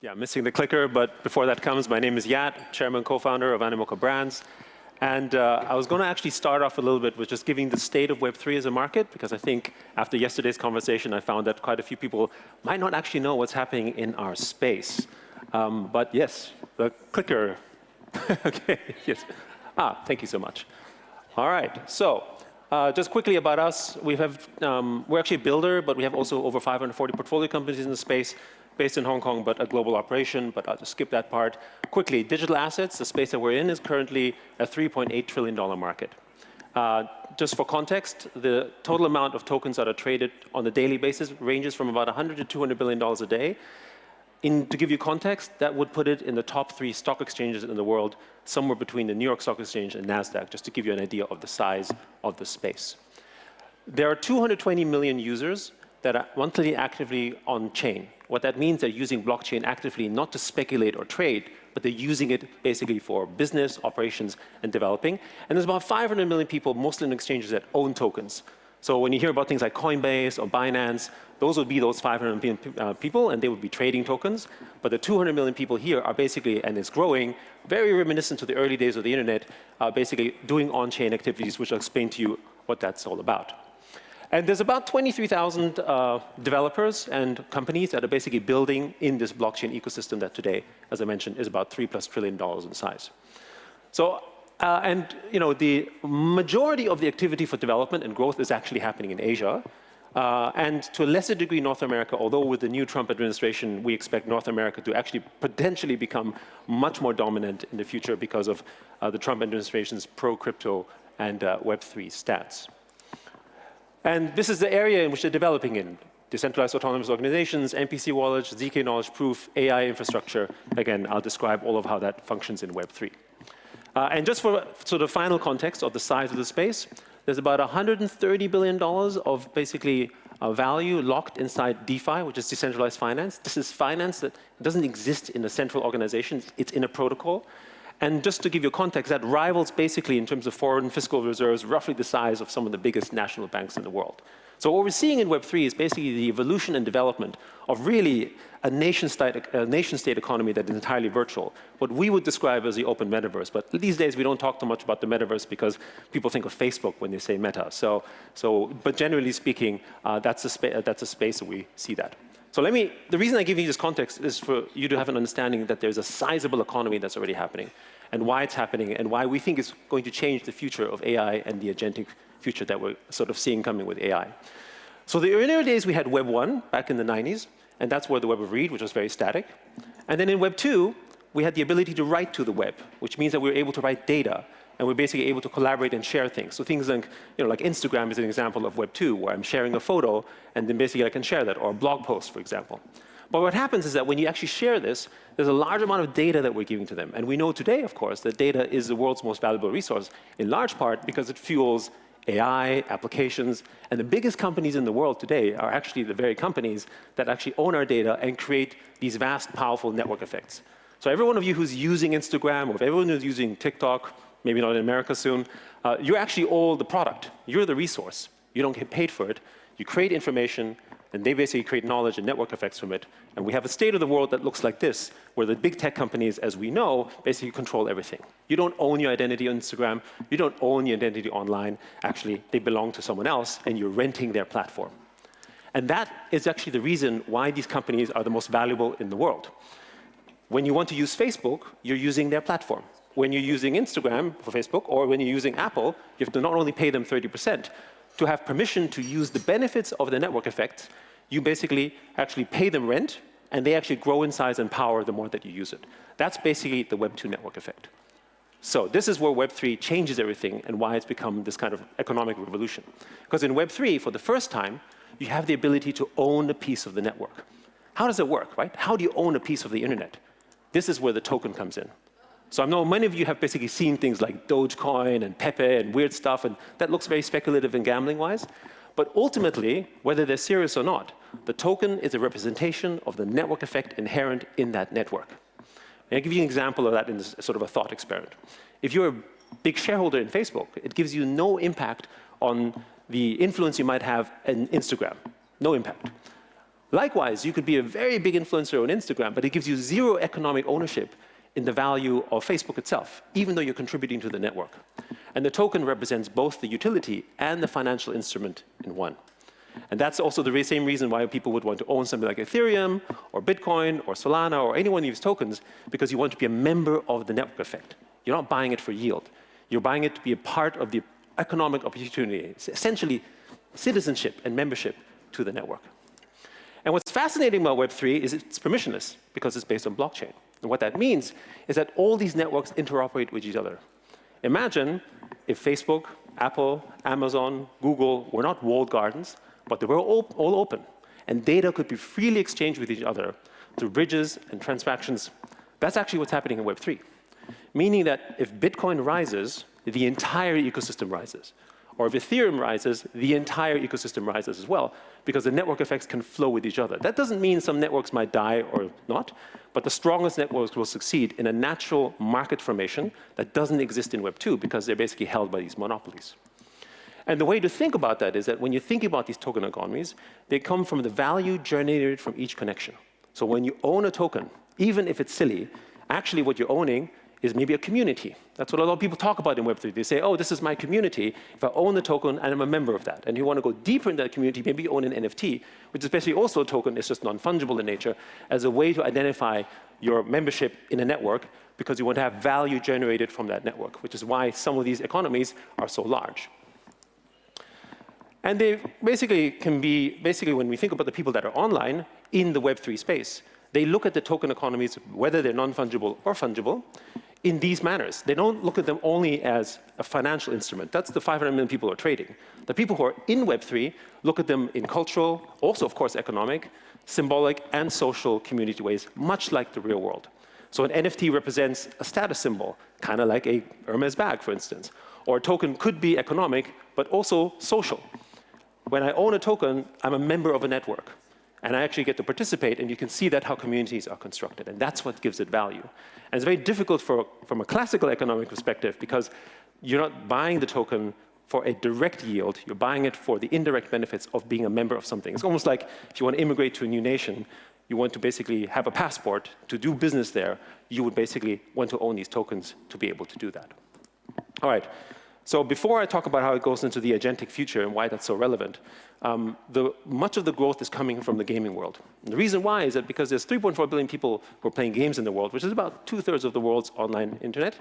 Yeah, missing the clicker, but before that comes, my name is Yat, chairman, co-founder of Animoca Brands. And I was going to actually start off a little bit with just giving the state of Web3 as a market, because I think after yesterday's conversation, I found that quite a few people might not actually know what's happening in our space. But yes, the clicker. Okay, yes. Thank you so much. All right, so just quickly about us. We're actually a builder, but we have also over 540 portfolio companies in the space, based in Hong Kong, but a global operation, but I'll just skip that part. Quickly, digital assets, the space that we're in is currently a $3.8 trillion market. Just for context, the total amount of tokens that are traded on a daily basis ranges from about $100 to $200 billion a day. To give you context, that would put it in the top 3 stock exchanges in the world, somewhere between the New York Stock Exchange and NASDAQ, just to give you an idea of the size of the space. There are 220 million users that are monthly actively on chain. What that means, they're using blockchain actively not to speculate or trade, but they're using it basically for business, operations, and developing. And there's about 500 million people, mostly in exchanges, that own tokens. So when you hear about things like Coinbase or Binance, those would be those 500 million people, and they would be trading tokens. But the 200 million people here are basically, and it's growing, very reminiscent to the early days of the internet, basically doing on-chain activities, which I'll explain to you what that's all about. And there's about 23,000 developers and companies that are basically building in this blockchain ecosystem that today, as I mentioned, is about $3+ trillion in size. So, the majority of the activity for development and growth is actually happening in Asia. And to a lesser degree, North America, although with the new Trump administration, we expect North America to actually potentially become much more dominant in the future because of the Trump administration's pro-crypto and Web3 stance. And this is the area in which they're developing in. Decentralized autonomous organizations, MPC wallets, ZK knowledge proof, AI infrastructure. Again, I'll describe all of how that functions in Web3. And just for sort of final context of the size of the space, there's about $130 billion of basically value locked inside DeFi, which is decentralized finance. This is finance that doesn't exist in a central organization. It's in a protocol. And just to give you context, that rivals basically in terms of foreign fiscal reserves, roughly the size of some of the biggest national banks in the world. So what we're seeing in Web3 is basically the evolution and development of really a nation-state economy that is entirely virtual, what we would describe as the open metaverse. But these days, we don't talk too much about the metaverse because people think of Facebook when they say meta. But generally speaking, that's a space that we see that. So the reason I give you this context is for you to have an understanding that there's a sizable economy that's already happening, and why it's happening, and why we think it's going to change the future of AI and the agentic future that we're sort of seeing coming with AI. So the earlier days, we had Web 1 back in the 90s, and that's where the web of read, which was very static. And then in Web 2, we had the ability to write to the web, which means that we were able to write data, and we're basically able to collaborate and share things. So things like, like Instagram is an example of Web 2, where I'm sharing a photo, and then basically I can share that, or a blog post, for example. But what happens is that when you actually share this, there's a large amount of data that we're giving to them. And we know today, of course, that data is the world's most valuable resource, in large part because it fuels AI, applications, and the biggest companies in the world today are actually the very companies that actually own our data and create these vast, powerful network effects. So every one of you who's using Instagram, or if everyone who's using TikTok, maybe not in America soon, you're actually all the product. You're the resource. You don't get paid for it. You create information, and they basically create knowledge and network effects from it. And we have a state of the world that looks like this, where the big tech companies, as we know, basically control everything. You don't own your identity on Instagram. You don't own your identity online. Actually, they belong to someone else, and you're renting their platform. And that is actually the reason why these companies are the most valuable in the world. When you want to use Facebook, you're using their platform. When you're using Instagram for Facebook, or when you're using Apple, you have to not only pay them 30%. To have permission to use the benefits of the network effects, you basically actually pay them rent, and they actually grow in size and power the more that you use it. That's basically the Web 2 network effect. So this is where Web 3 changes everything and why it's become this kind of economic revolution. Because in Web 3, for the first time, you have the ability to own a piece of the network. How does it work, right? How do you own a piece of the internet? This is where the token comes in. So I know many of you have basically seen things like Dogecoin and Pepe and weird stuff, and that looks very speculative and gambling-wise. But ultimately, whether they're serious or not, the token is a representation of the network effect inherent in that network. And I'll give you an example of that in this sort of a thought experiment. If you're a big shareholder in Facebook, it gives you no impact on the influence you might have in Instagram. No impact. Likewise, you could be a very big influencer on Instagram, but it gives you zero economic ownership in the value of Facebook itself, even though you're contributing to the network. And the token represents both the utility and the financial instrument in one. And that's also the same reason why people would want to own something like Ethereum or Bitcoin or Solana or any one of these tokens, because you want to be a member of the network effect. You're not buying it for yield. You're buying it to be a part of the economic opportunity. It's essentially citizenship and membership to the network. And what's fascinating about Web3 is it's permissionless because it's based on blockchain. And what that means is that all these networks interoperate with each other. Imagine if Facebook, Apple, Amazon, Google were not walled gardens, but they were all open. And data could be freely exchanged with each other through bridges and transactions. That's actually what's happening in Web3. Meaning that if Bitcoin rises, the entire ecosystem rises. Or if Ethereum rises, the entire ecosystem rises as well, because the network effects can flow with each other. That doesn't mean some networks might die or not, but the strongest networks will succeed in a natural market formation that doesn't exist in Web 2 because they're basically held by these monopolies. And the way to think about that is that when you think about these token economies, they come from the value generated from each connection. So when you own a token, even if it's silly, actually what you're owning is maybe a community. That's what a lot of people talk about in Web3. They say, oh, this is my community. If I own the token, and I'm a member of that. And you want to go deeper in that community, maybe you own an NFT, which is basically also a token. It's just non-fungible in nature, as a way to identify your membership in a network, because you want to have value generated from that network, which is why some of these economies are so large. And they basically can be, when we think about the people that are online in the Web3 space, they look at the token economies, whether they're non-fungible or fungible, in these manners. They don't look at them only as a financial instrument. That's the 500 million people who are trading. The people who are in Web3 look at them in cultural, also of course economic, symbolic, and social community ways, much like the real world. So an NFT represents a status symbol, kind of like a Hermes bag, for instance. Or a token could be economic, but also social. When I own a token, I'm a member of a network. And I actually get to participate, and you can see that how communities are constructed. And that's what gives it value. And it's very difficult from a classical economic perspective, because you're not buying the token for a direct yield. You're buying it for the indirect benefits of being a member of something. It's almost like if you want to immigrate to a new nation, you want to basically have a passport to do business there, you would basically want to own these tokens to be able to do that. All right. So before I talk about how it goes into the agentic future and why that's so relevant, much of the growth is coming from the gaming world. And the reason why is that because there's 3.4 billion people who are playing games in the world, which is about 2/3 of the world's online internet.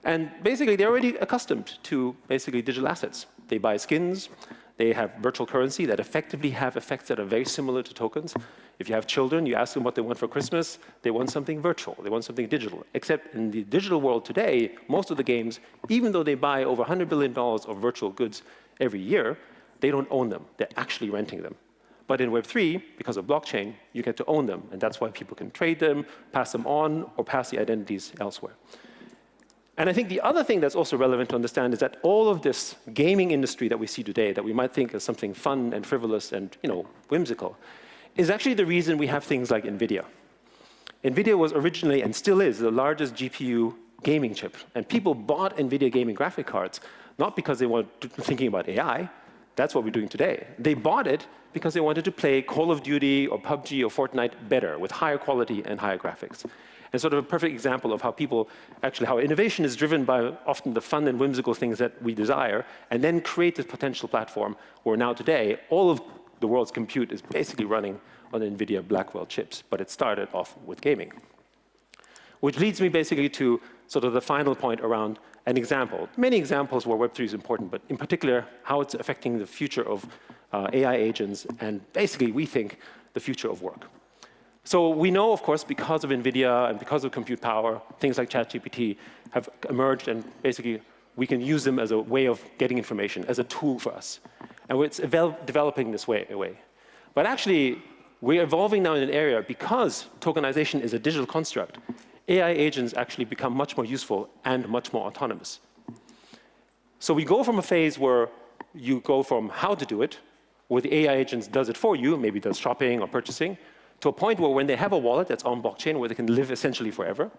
And basically, they're already accustomed to basically digital assets. They buy skins. They have virtual currency that effectively have effects that are very similar to tokens. If you have children, you ask them what they want for Christmas, they want something virtual, they want something digital. Except in the digital world today, most of the games, even though they buy over $100 billion of virtual goods every year, they don't own them. They're actually renting them. But in Web3, because of blockchain, you get to own them. And that's why people can trade them, pass them on, or pass the identities elsewhere. And I think the other thing that's also relevant to understand is that all of this gaming industry that we see today, that we might think is something fun and frivolous and whimsical, is actually the reason we have things like NVIDIA. NVIDIA was originally, and still is, the largest GPU gaming chip. And people bought NVIDIA gaming graphic cards, not because they were thinking about AI. That's what we're doing today. They bought it because they wanted to play Call of Duty or PUBG or Fortnite better, with higher quality and higher graphics. And sort of a perfect example of how how innovation is driven by often the fun and whimsical things that we desire, and then create this potential platform where now today, all of the world's compute is basically running on NVIDIA Blackwell chips, but it started off with gaming. Which leads me basically to sort of the final point around an example. Many examples where Web3 is important, but in particular, how it's affecting the future of AI agents, and basically, we think, the future of work. So we know, of course, because of NVIDIA and because of compute power, things like ChatGPT have emerged, and basically we can use them as a way of getting information, as a tool for us. And it's developing this way. But actually, we're evolving now in an area, because tokenization is a digital construct, AI agents actually become much more useful and much more autonomous. So we go from a phase where you go from how to do it, where the AI agents does it for you, maybe does shopping or purchasing, to a point where when they have a wallet that's on blockchain where they can live essentially forever,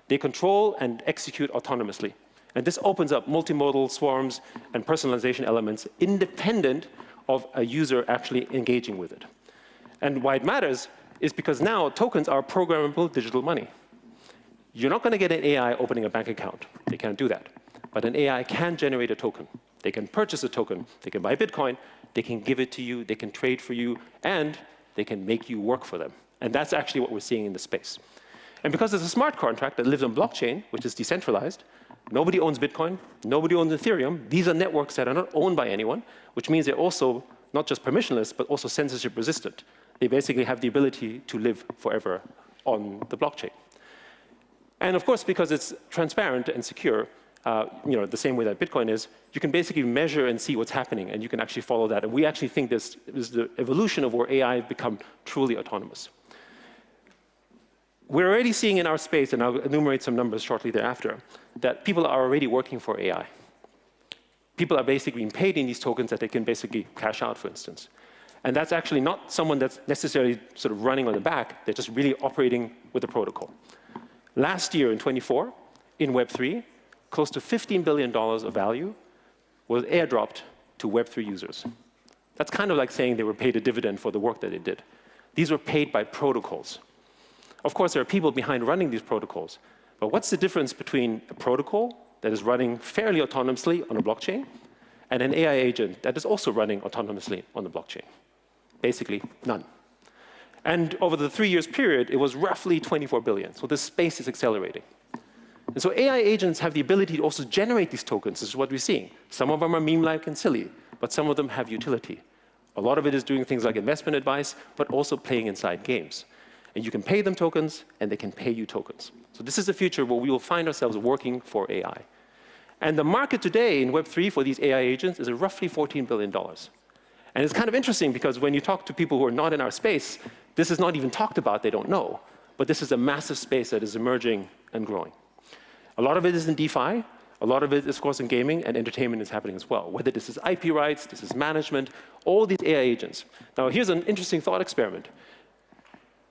they control and execute autonomously. And this opens up multimodal swarms and personalization elements independent of a user actually engaging with it. And why it matters is because now tokens are programmable digital money. You're not going to get an AI opening a bank account. They can't do that. But an AI can generate a token. They can purchase a token. They can buy Bitcoin. They can give it to you. They can trade for you. And they can make you work for them. And that's actually what we're seeing in the space. And because it's a smart contract that lives on blockchain, which is decentralized, nobody owns Bitcoin. Nobody owns Ethereum. These are networks that are not owned by anyone, which means they're also not just permissionless, but also censorship resistant. They basically have the ability to live forever on the blockchain. And of course, because it's transparent and secure, the same way that Bitcoin is, you can basically measure and see what's happening, and you can actually follow that. And we actually think this is the evolution of where AI become truly autonomous. We're already seeing in our space, and I'll enumerate some numbers shortly thereafter, that people are already working for AI. People are basically being paid in these tokens that they can basically cash out, for instance. And that's actually not someone that's necessarily sort of running on the back. They're just really operating with the protocol. Last year, in 24, in Web3, close to $15 billion of value was airdropped to Web3 users. That's kind of like saying they were paid a dividend for the work that they did. These were paid by protocols. Of course, there are people behind running these protocols. But what's the difference between a protocol that is running fairly autonomously on a blockchain and an AI agent that is also running autonomously on the blockchain? Basically, none. And over the 3 years period, it was roughly 24 billion. So this space is accelerating. And so AI agents have the ability to also generate these tokens. This is what we're seeing. Some of them are meme-like and silly, but some of them have utility. A lot of it is doing things like investment advice, but also playing inside games. And you can pay them tokens, and they can pay you tokens. So this is the future where we will find ourselves working for AI. And the market today in Web3 for these AI agents is roughly $14 billion. And it's kind of interesting because when you talk to people who are not in our space, this is not even talked about, they don't know. But this is a massive space that is emerging and growing. A lot of it is in DeFi. A lot of it is, of course, in gaming, and entertainment is happening as well. Whether this is IP rights, this is management, all these AI agents. Now, here's an interesting thought experiment.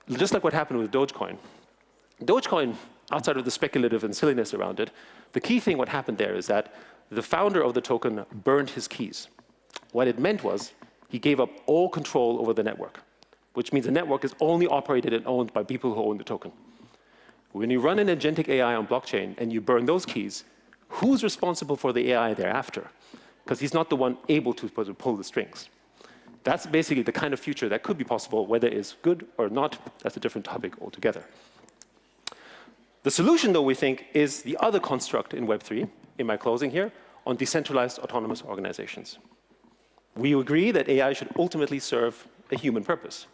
Just like what happened with Dogecoin. Dogecoin, outside of the speculative and silliness around it, the key thing what happened there is that the founder of the token burned his keys. What it meant was he gave up all control over the network, which means the network is only operated and owned by people who own the token. When you run an agentic AI on blockchain and you burn those keys, who's responsible for the AI thereafter? Because he's not the one able to pull the strings. That's basically the kind of future that could be possible. Whether it's good or not, that's a different topic altogether. The solution, though, we think, is the other construct in Web3, in my closing here, on decentralized autonomous organizations. We agree that AI should ultimately serve a human purpose.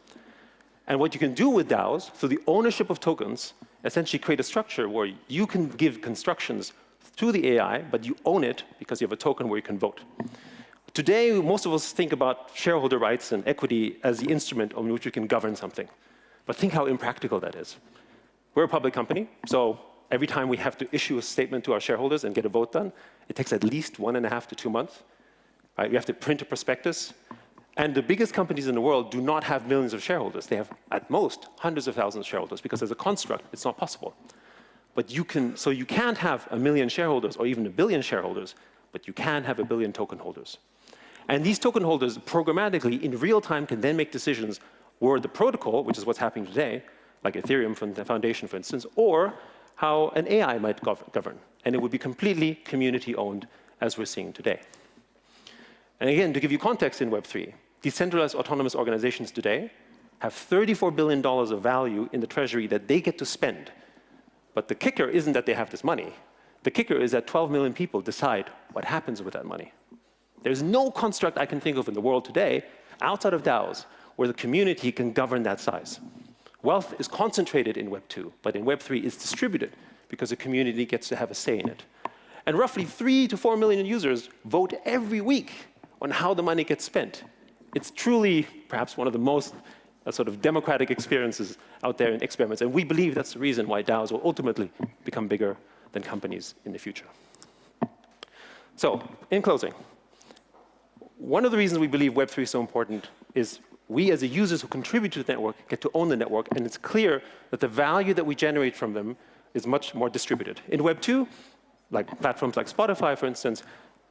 And what you can do with DAOs, through the ownership of tokens, essentially create a structure where you can give constructions to the AI, but you own it because you have a token where you can vote. Today, most of us think about shareholder rights and equity as the instrument on which we can govern something. But think how impractical that is. We're a public company, so every time we have to issue a statement to our shareholders and get a vote done, it takes at least 1.5 to 2 months. Right? We have to print a prospectus. And the biggest companies in the world do not have millions of shareholders. They have, at most, hundreds of thousands of shareholders, because as a construct, it's not possible. But you can't have 1 million shareholders or even 1 billion shareholders, but you can have 1 billion token holders. And these token holders programmatically, in real time, can then make decisions where the protocol, which is what's happening today, like Ethereum from the foundation, for instance, or how an AI might govern. And it would be completely community-owned, as we're seeing today. And again, to give you context in Web3, decentralized autonomous organizations today have $34 billion of value in the treasury that they get to spend. But the kicker isn't that they have this money. The kicker is that 12 million people decide what happens with that money. There's no construct I can think of in the world today, outside of DAOs, where the community can govern that size. Wealth is concentrated in Web 2, but in Web 3 it's distributed because the community gets to have a say in it. And roughly 3 to 4 million users vote every week on how the money gets spent. It's truly perhaps one of the most sort of democratic experiences out there in experiments, and we believe that's the reason why DAOs will ultimately become bigger than companies in the future. So, in closing, one of the reasons we believe Web3 is so important is we, as the users who contribute to the network, get to own the network, and it's clear that the value that we generate from them is much more distributed. In Web 2, like platforms like Spotify, for instance,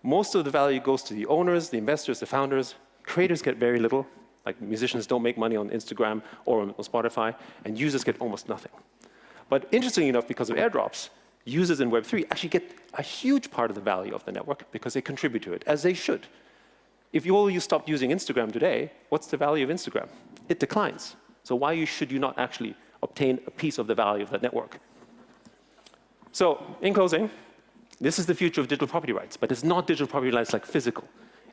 most of the value goes to the owners, the investors, the founders. Creators get very little. Like musicians don't make money on Instagram or on Spotify, and users get almost nothing. But interestingly enough, because of airdrops, users in Web3 actually get a huge part of the value of the network because they contribute to it, as they should. If you stopped using Instagram today, what's the value of Instagram? It declines. So why should you not actually obtain a piece of the value of that network? So in closing, this is the future of digital property rights, but it's not digital property rights like physical.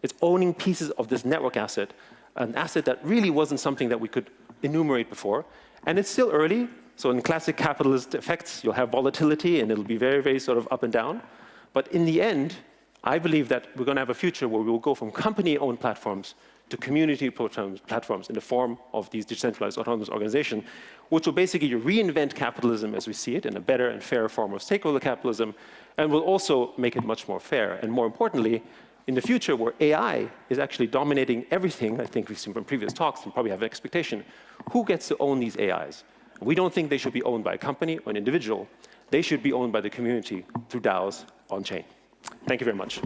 It's owning pieces of this network asset, an asset that really wasn't something that we could enumerate before. And it's still early. So in classic capitalist effects, you'll have volatility, and it'll be very, very sort of up and down. But in the end, I believe that we're going to have a future where we will go from company-owned platforms to community platforms in the form of these decentralized autonomous organizations, which will basically reinvent capitalism as we see it in a better and fairer form of stakeholder capitalism, and will also make it much more fair. And more importantly, in the future where AI is actually dominating everything, I think we've seen from previous talks and probably have an expectation, who gets to own these AIs? We don't think they should be owned by a company or an individual. They should be owned by the community through DAOs on chain. Thank you very much.